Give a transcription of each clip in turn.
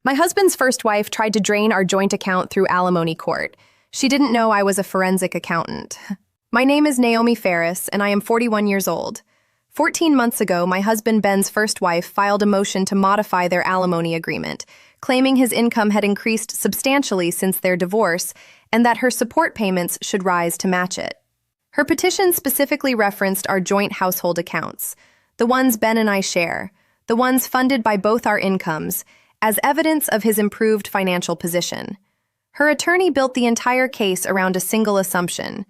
My husband's first wife tried to drain our joint account through alimony court. She didn't know I was a forensic accountant. My name is Naomi Ferris, and I am 41 years old. 14 months ago, my husband Ben's first wife filed a motion to modify their alimony agreement, claiming his income had increased substantially since their divorce and that her support payments should rise to match it. Her petition specifically referenced our joint household accounts, the ones Ben and I share, the ones funded by both our incomes, as evidence of his improved financial position. Her attorney built the entire case around a single assumption,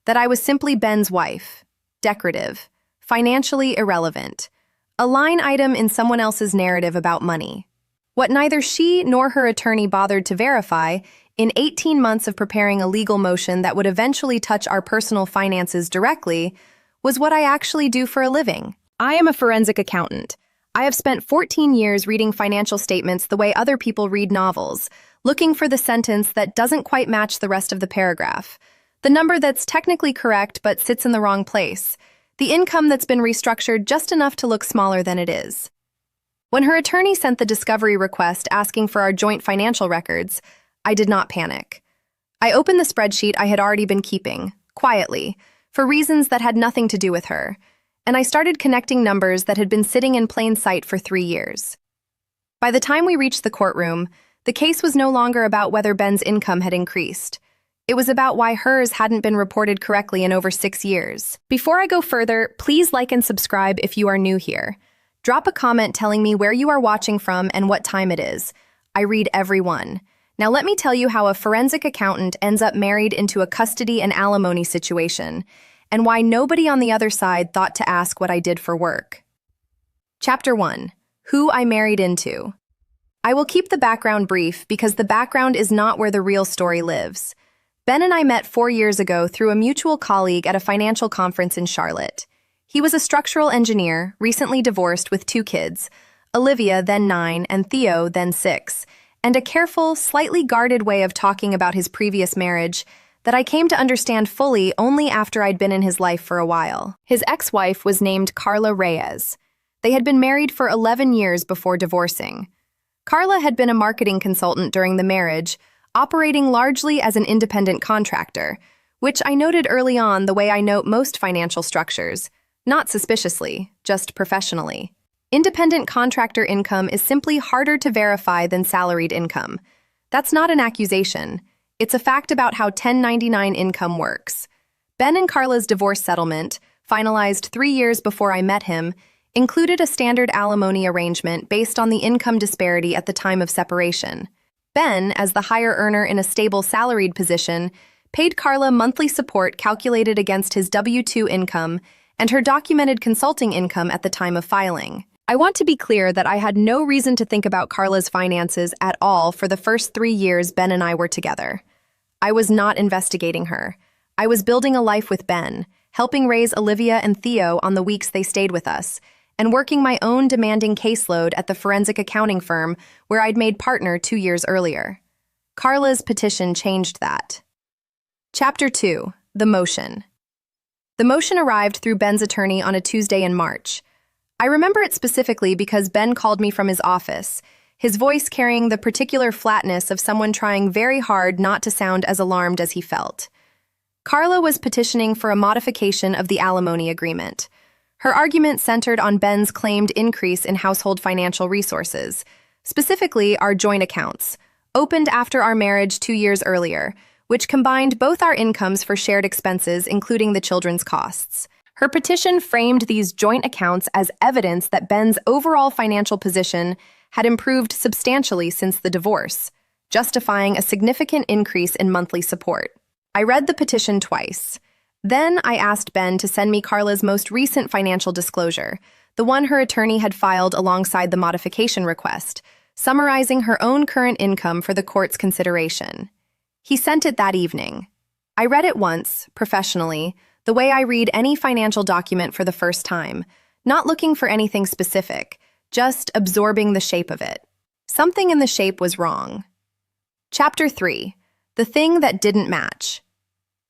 that I was simply Ben's wife, decorative, financially irrelevant, a line item in someone else's narrative about money. What neither she nor her attorney bothered to verify, in 18 months of preparing a legal motion that would eventually touch our personal finances directly, was what I actually do for a living. I am a forensic accountant. I have spent 14 years reading financial statements the way other people read novels, looking for the sentence that doesn't quite match the rest of the paragraph, the number that's technically correct but sits in the wrong place, the income that's been restructured just enough to look smaller than it is. When her attorney sent the discovery request asking for our joint financial records, I did not panic. I opened the spreadsheet I had already been keeping, quietly, for reasons that had nothing to do with her, and I started connecting numbers that had been sitting in plain sight for 3 years. By the time we reached the courtroom, the case was no longer about whether Ben's income had increased. It was about why hers hadn't been reported correctly in over 6 years. Before I go further, please like and subscribe if you are new here. Drop a comment telling me where you are watching from and what time it is. I read every one. Now let me tell you how a forensic accountant ends up married into a custody and alimony situation, and why nobody on the other side thought to ask what I did for work. Chapter 1. Who I married into. I will keep the background brief because the background is not where the real story lives. Ben and I met 4 years ago through a mutual colleague at a financial conference in Charlotte. He was a structural engineer, recently divorced with 2 kids, Olivia, then 9, and Theo, then 6, and a careful, slightly guarded way of talking about his previous marriage that I came to understand fully only after I'd been in his life for a while. His ex-wife was named Carla Reyes. They had been married for 11 years before divorcing. Carla had been a marketing consultant during the marriage, operating largely as an independent contractor, which I noted early on the way I note most financial structures, not suspiciously, just professionally. Independent contractor income is simply harder to verify than salaried income. That's not an accusation. It's a fact about how 1099 income works. Ben and Carla's divorce settlement, finalized 3 years before I met him, included a standard alimony arrangement based on the income disparity at the time of separation. Ben, as the higher earner in a stable salaried position, paid Carla monthly support calculated against his W-2 income and her documented consulting income at the time of filing. I want to be clear that I had no reason to think about Carla's finances at all for the first 3 years Ben and I were together. I was not investigating her. I was building a life with Ben, helping raise Olivia and Theo on the weeks they stayed with us, and working my own demanding caseload at the forensic accounting firm where I'd made partner 2 years earlier. Carla's petition changed that. Chapter 2. The Motion. The motion arrived through Ben's attorney on a Tuesday in March. I remember it specifically because Ben called me from his office, his voice carrying the particular flatness of someone trying very hard not to sound as alarmed as he felt. Carla was petitioning for a modification of the alimony agreement. Her argument centered on Ben's claimed increase in household financial resources, specifically our joint accounts, opened after our marriage 2 years earlier, which combined both our incomes for shared expenses, including the children's costs. Her petition framed these joint accounts as evidence that Ben's overall financial position had improved substantially since the divorce, justifying a significant increase in monthly support. I read the petition twice. Then I asked Ben to send me Carla's most recent financial disclosure, the one her attorney had filed alongside the modification request, summarizing her own current income for the court's consideration. He sent it that evening. I read it once, professionally, the way I read any financial document for the first time, not looking for anything specific, just absorbing the shape of it. Something in the shape was wrong. Chapter 3. The Thing That Didn't Match.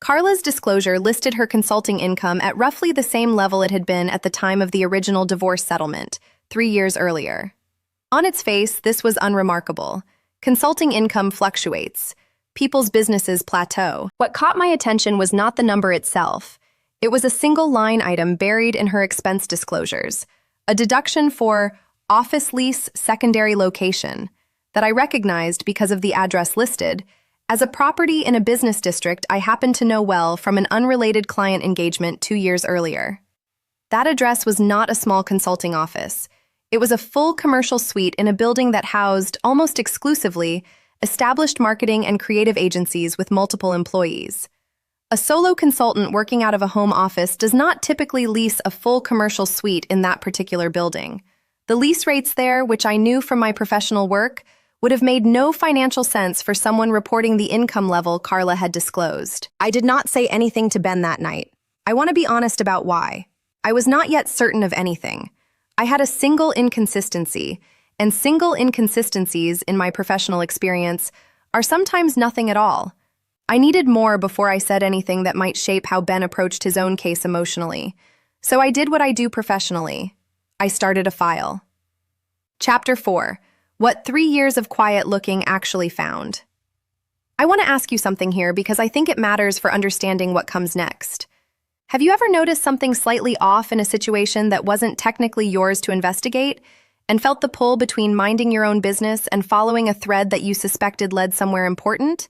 Carla's disclosure listed her consulting income at roughly the same level it had been at the time of the original divorce settlement, 3 years earlier. On its face, this was unremarkable. Consulting income fluctuates. People's businesses plateau. What caught my attention was not the number itself. It was a single line item buried in her expense disclosures, a deduction for office lease secondary location that I recognized because of the address listed as a property in a business district I happened to know well from an unrelated client engagement 2 years earlier. That address was not a small consulting office. It was a full commercial suite in a building that housed, almost exclusively, established marketing and creative agencies with multiple employees. A solo consultant working out of a home office does not typically lease a full commercial suite in that particular building. The lease rates there, which I knew from my professional work, would have made no financial sense for someone reporting the income level Carla had disclosed. I did not say anything to Ben that night. I want to be honest about why. I was not yet certain of anything. I had a single inconsistency, and single inconsistencies, in my professional experience, are sometimes nothing at all. I needed more before I said anything that might shape how Ben approached his own case emotionally. So I did what I do professionally. I started a file. Chapter 4. What 3 years of quiet looking actually found. I want to ask you something here because I think it matters for understanding what comes next. Have you ever noticed something slightly off in a situation that wasn't technically yours to investigate, and felt the pull between minding your own business and following a thread that you suspected led somewhere important?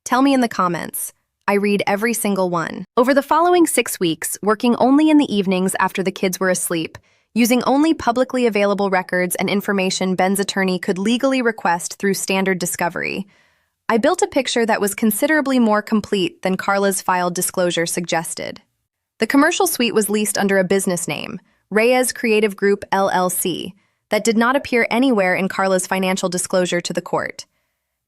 Tell me in the comments. I read every single one. Over the following 6 weeks, working only in the evenings after the kids were asleep, using only publicly available records and information Ben's attorney could legally request through standard discovery, I built a picture that was considerably more complete than Carla's filed disclosure suggested. The commercial suite was leased under a business name, Reyes Creative Group LLC, that did not appear anywhere in Carla's financial disclosure to the court.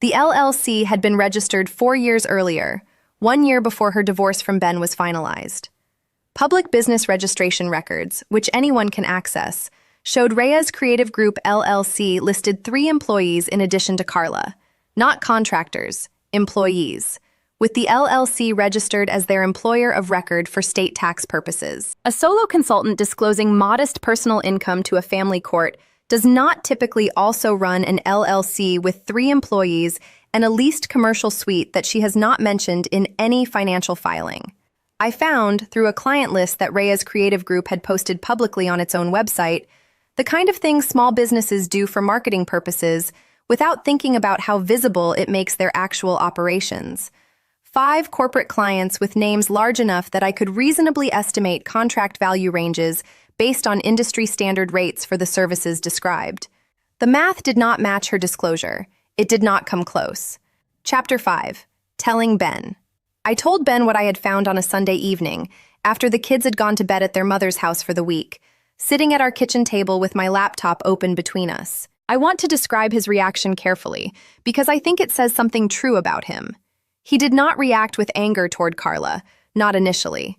The LLC had been registered 4 years earlier, 1 year before her divorce from Ben was finalized. Public business registration records, which anyone can access, showed Reyes Creative Group LLC listed 3 employees in addition to Carla, not contractors, employees, with the LLC registered as their employer of record for state tax purposes. A solo consultant disclosing modest personal income to a family court does not typically also run an LLC with 3 employees and a leased commercial suite that she has not mentioned in any financial filing. I found, through a client list that Reyes Creative Group had posted publicly on its own website, the kind of things small businesses do for marketing purposes without thinking about how visible it makes their actual operations. 5 corporate clients with names large enough that I could reasonably estimate contract value ranges based on industry standard rates for the services described. The math did not match her disclosure. It did not come close. Chapter 5. Telling Ben. I told Ben what I had found on a Sunday evening, after the kids had gone to bed at their mother's house for the week, sitting at our kitchen table with my laptop open between us. I want to describe his reaction carefully, because I think it says something true about him. He did not react with anger toward Carla, not initially.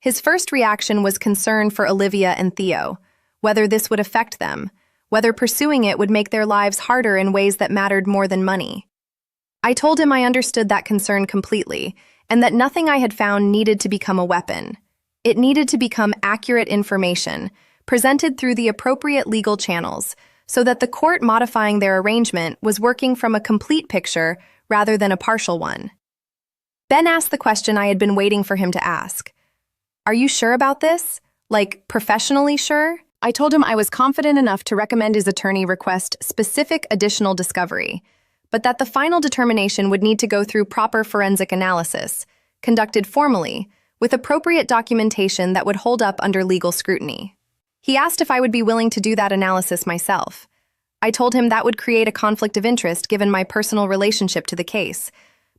His first reaction was concern for Olivia and Theo, whether this would affect them, whether pursuing it would make their lives harder in ways that mattered more than money. I told him I understood that concern completely, and that nothing I had found needed to become a weapon. It needed to become accurate information, presented through the appropriate legal channels, so that the court modifying their arrangement was working from a complete picture rather than a partial one. Ben asked the question I had been waiting for him to ask. Are you sure about this? Like, professionally sure? I told him I was confident enough to recommend his attorney request specific additional discovery, but that the final determination would need to go through proper forensic analysis, conducted formally, with appropriate documentation that would hold up under legal scrutiny. He asked if I would be willing to do that analysis myself. I told him that would create a conflict of interest given my personal relationship to the case,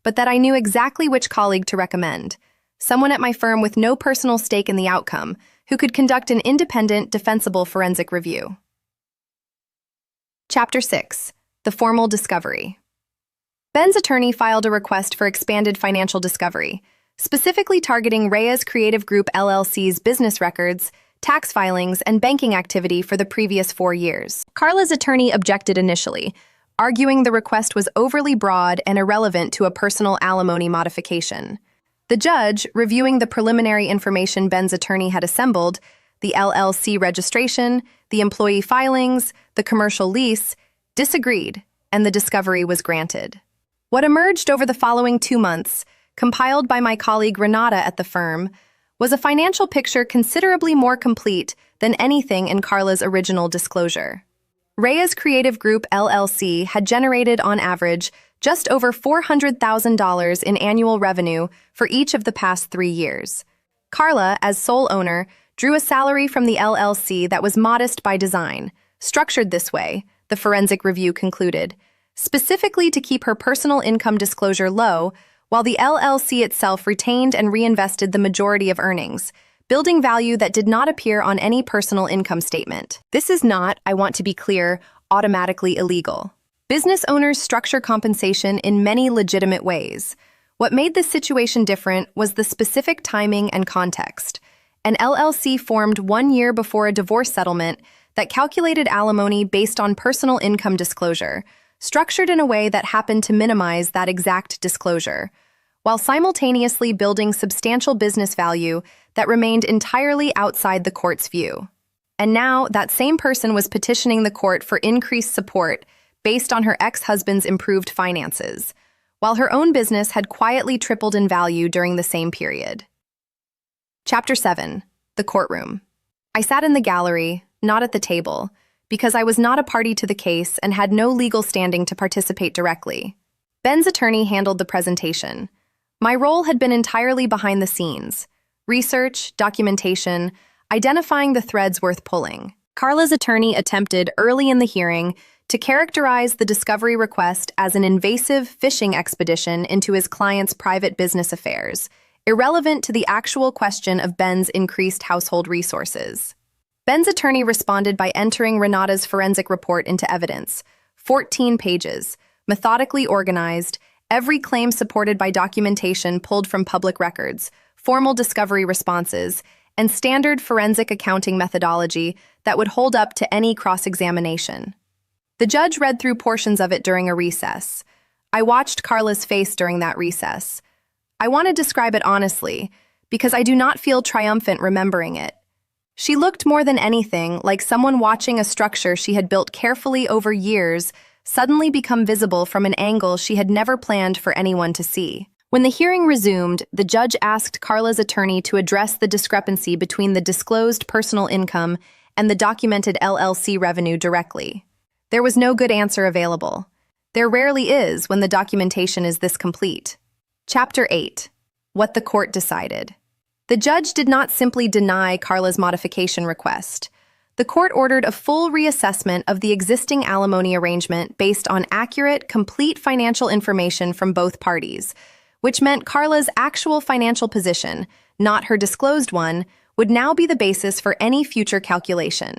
but that I knew exactly which colleague to recommend, someone at my firm with no personal stake in the outcome, who could conduct an independent, defensible forensic review. Chapter 6. The Formal Discovery. Ben's attorney filed a request for expanded financial discovery, specifically targeting Reyes Creative Group LLC's business records, tax filings, and banking activity for the previous 4 years. Carla's attorney objected initially, arguing the request was overly broad and irrelevant to a personal alimony modification. The judge, reviewing the preliminary information Ben's attorney had assembled, the LLC registration, the employee filings, the commercial lease, disagreed, and the discovery was granted. What emerged over the following 2 months, compiled by my colleague Renata at the firm, was a financial picture considerably more complete than anything in Carla's original disclosure. Reyes Creative Group LLC had generated, on average, just over $400,000 in annual revenue for each of the past 3 years. Carla, as sole owner, drew a salary from the LLC that was modest by design, structured this way, the forensic review concluded, specifically to keep her personal income disclosure low, while the LLC itself retained and reinvested the majority of earnings, building value that did not appear on any personal income statement. This is not, I want to be clear, automatically illegal. Business owners structure compensation in many legitimate ways. What made this situation different was the specific timing and context. An LLC formed 1 year before a divorce settlement that calculated alimony based on personal income disclosure, structured in a way that happened to minimize that exact disclosure, while simultaneously building substantial business value that remained entirely outside the court's view. And now, that same person was petitioning the court for increased support based on her ex-husband's improved finances, while her own business had quietly tripled in value during the same period. Chapter 7. The Courtroom. I sat in the gallery, not at the table, because I was not a party to the case and had no legal standing to participate directly. Ben's attorney handled the presentation. My role had been entirely behind the scenes: research, documentation, identifying the threads worth pulling. Carla's attorney attempted early in the hearing to characterize the discovery request as an invasive fishing expedition into his client's private business affairs, irrelevant to the actual question of Ben's increased household resources. Ben's attorney responded by entering Renata's forensic report into evidence, 14 pages, methodically organized, every claim supported by documentation pulled from public records, formal discovery responses, and standard forensic accounting methodology that would hold up to any cross-examination. The judge read through portions of it during a recess. I watched Carla's face during that recess. I want to describe it honestly, because I do not feel triumphant remembering it. She looked more than anything like someone watching a structure she had built carefully over years suddenly become visible from an angle she had never planned for anyone to see. When the hearing resumed, the judge asked Carla's attorney to address the discrepancy between the disclosed personal income and the documented LLC revenue directly. There was no good answer available. There rarely is when the documentation is this complete. Chapter 8. What the court decided. The judge did not simply deny Carla's modification request. The court ordered a full reassessment of the existing alimony arrangement based on accurate, complete financial information from both parties, which meant Carla's actual financial position, not her disclosed one, would now be the basis for any future calculation.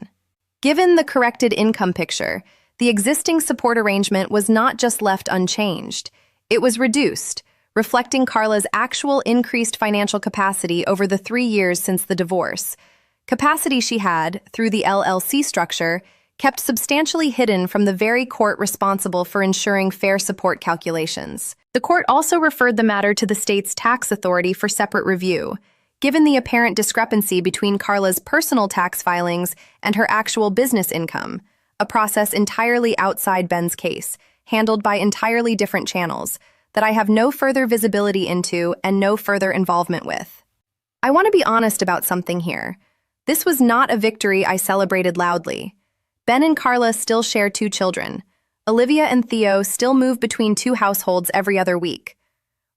Given the corrected income picture, the existing support arrangement was not just left unchanged. It was reduced, reflecting Carla's actual increased financial capacity over the 3 years since the divorce. Capacity she had, through the LLC structure, kept substantially hidden from the very court responsible for ensuring fair support calculations. The court also referred the matter to the state's tax authority for separate review. Given the apparent discrepancy between Carla's personal tax filings and her actual business income, a process entirely outside Ben's case, handled by entirely different channels, that I have no further visibility into and no further involvement with. I want to be honest about something here. This was not a victory I celebrated loudly. Ben and Carla still share 2 children. Olivia and Theo still move between 2 households every other week.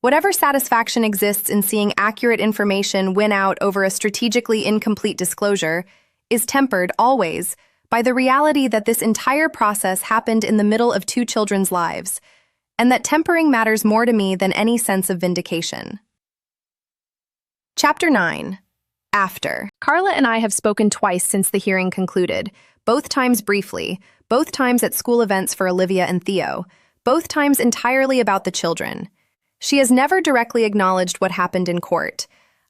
Whatever satisfaction exists in seeing accurate information win out over a strategically incomplete disclosure is tempered, always, by the reality that this entire process happened in the middle of 2 children's lives, and that tempering matters more to me than any sense of vindication. Chapter 9. After. Carla and I have spoken twice since the hearing concluded, both times briefly, both times at school events for Olivia and Theo, both times entirely about the children. She has never directly acknowledged what happened in court.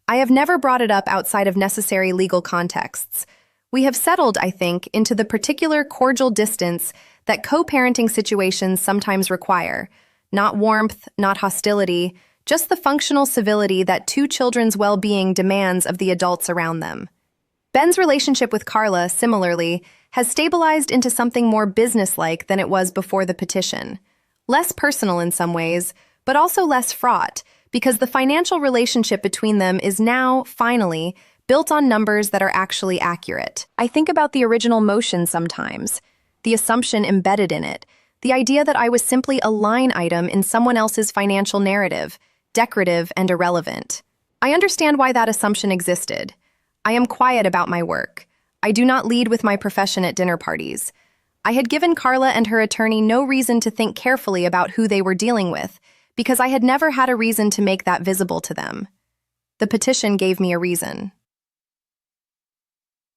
I have never brought it up outside of necessary legal contexts. We have settled, I think, into the particular cordial distance that co-parenting situations sometimes require. Not warmth, not hostility, just the functional civility that 2 children's well-being demands of the adults around them. Ben's relationship with Carla, similarly, has stabilized into something more businesslike than it was before the petition. Less personal in some ways, but also less fraught, because the financial relationship between them is now, finally, built on numbers that are actually accurate. I think about the original motion sometimes, the assumption embedded in it, the idea that I was simply a line item in someone else's financial narrative, decorative and irrelevant. I understand why that assumption existed. I am quiet about my work. I do not lead with my profession at dinner parties. I had given Carla and her attorney no reason to think carefully about who they were dealing with, because I had never had a reason to make that visible to them. The petition gave me a reason.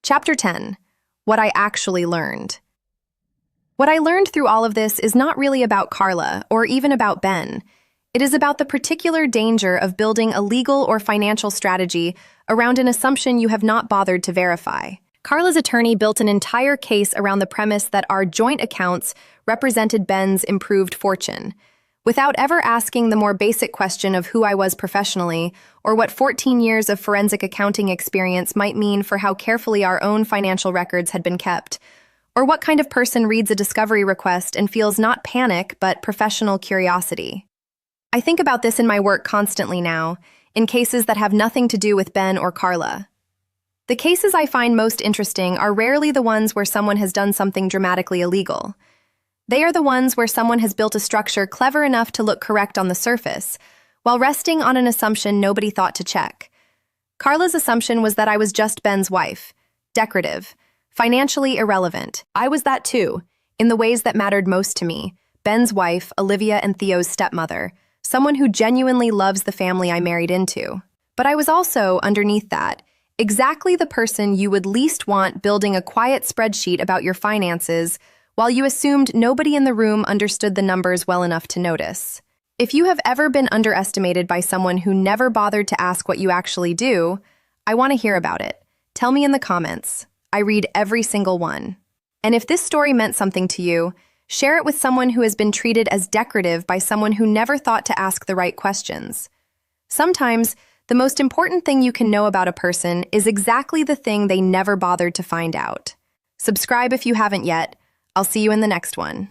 Chapter 10. What I actually learned. What I learned through all of this is not really about Carla, or even about Ben. It is about the particular danger of building a legal or financial strategy around an assumption you have not bothered to verify. Carla's attorney built an entire case around the premise that our joint accounts represented Ben's improved fortune, without ever asking the more basic question of who I was professionally, or what 14 years of forensic accounting experience might mean for how carefully our own financial records had been kept, or what kind of person reads a discovery request and feels not panic but professional curiosity. I think about this in my work constantly now, in cases that have nothing to do with Ben or Carla. The cases I find most interesting are rarely the ones where someone has done something dramatically illegal. They are the ones where someone has built a structure clever enough to look correct on the surface, while resting on an assumption nobody thought to check. Carla's assumption was that I was just Ben's wife, decorative, financially irrelevant. I was that too, in the ways that mattered most to me, Ben's wife, Olivia and Theo's stepmother, someone who genuinely loves the family I married into. But I was also, underneath that, exactly the person you would least want building a quiet spreadsheet about your finances while you assumed nobody in the room understood the numbers well enough to notice. If you have ever been underestimated by someone who never bothered to ask what you actually do, I want to hear about it. Tell me in the comments. I read every single one. And if this story meant something to you, share it with someone who has been treated as decorative by someone who never thought to ask the right questions. Sometimes, the most important thing you can know about a person is exactly the thing they never bothered to find out. Subscribe if you haven't yet. I'll see you in the next one.